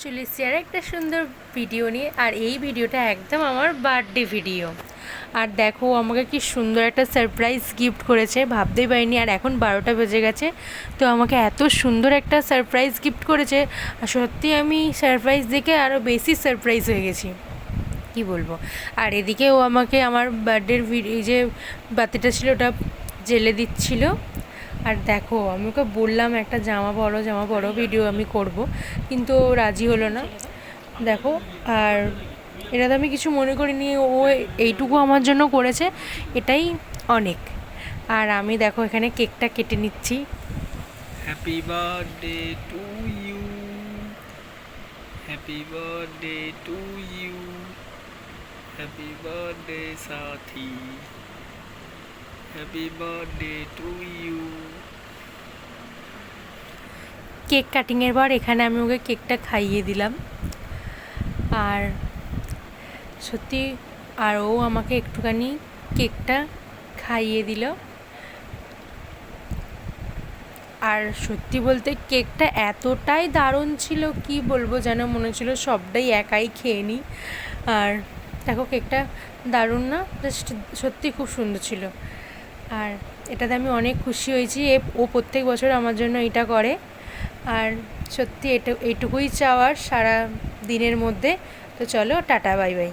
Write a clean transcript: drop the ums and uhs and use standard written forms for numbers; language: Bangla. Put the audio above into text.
চলে এসেছি আর একটা সুন্দর ভিডিও নিয়ে। আর এই ভিডিওটা একদম আমার বার্থডে ভিডিও। আর দেখো আমাকে কি সুন্দর একটা সারপ্রাইজ গিফট করেছে, ভাবতেই পারিনি। আর এখন 12টা বেজে গেছে, তো আমাকে এত সুন্দর একটা সারপ্রাইজ গিফট করেছে। আর সত্যি আমি সারপ্রাইজ দেখে আরও বেশি সারপ্রাইজ হয়ে গেছি, কি বলবো। আর এদিকে ও আমাকে আমার বার্থডের যে বাতিটা ছিল ওটা জেলে দিচ্ছিল। আর দেখো আমি ওকে বললাম একটা জামা পরো ভিডিও আমি করব, কিন্তু ও রাজি হলো না। দেখো, আর এটা তো আমি কিছু মনে করিনি, ও এইটুকু আমার জন্য করেছে, এটাই অনেক। আর আমি দেখো এখানে কেকটা কেটে নিচ্ছি। Happy birthday to you, happy birthday to you, happy birthday Sathi, happy birthday to you. Cake কাটিংয়ের পর এখানে আমি ওকে কেকটা খাইয়ে দিলাম। আর সত্যি, আর ও আমাকে একটুখানি কেকটা খাইয়ে দিল। আর সত্যি বলতে কেকটা এতটাই দারুণ ছিল, কি বলবো, যেন মনে হচ্ছিলো সবটাই একাই খেয়ে নিই। আর দেখো কেকটা দারুণ না, জাস্ট সত্যি খুব সুন্দর ছিল। আর এটাতে আমি অনেক খুশি হয়েছি। ও প্রত্যেক বছর আমার জন্য এটা করে। আর সত্যি এইটুকুই চাওয়ার সারা দিনের মধ্যে। তো চলো, টাটা, বাই বাই।